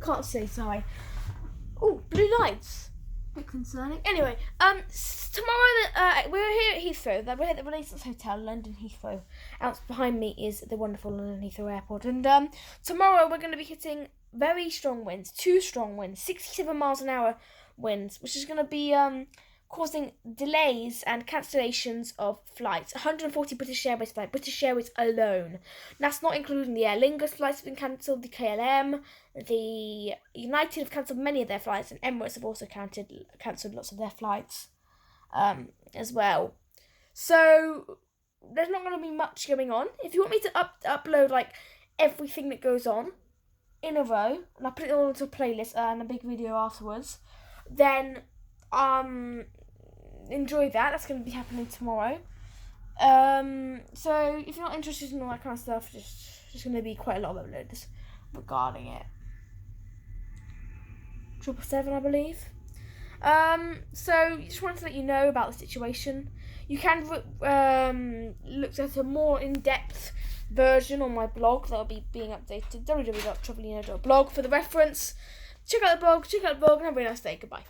Can't see, sorry. Oh, blue lights. A bit concerning. Anyway, tomorrow we're here at Heathrow. We're at the Renaissance Hotel, London Heathrow. Out behind me is the wonderful London Heathrow Airport. And tomorrow we're going to be hitting very strong winds, 2 strong winds, 67 miles an hour winds, which is going to be causing delays and cancellations of flights. 140 British Airways flights, British Airways alone. That's not including the Aer Lingus flights have been cancelled, the KLM, the United have cancelled many of their flights, and Emirates have also cancelled lots of their flights as well. So there's not going to be much going on. If you want me to upload like everything that goes on in a row, and I'll put it all into a playlist and a big video afterwards, then enjoy that. That's going to be happening tomorrow. So if you're not interested in all that kind of stuff, just going to be quite a lot of uploads regarding it. 777, I believe. So just wanted to let you know about the situation. You can look at a more in-depth version on my blog that will be being updated, www.travelino.blog for the reference. Check out the blog, and have a very nice day. Goodbye.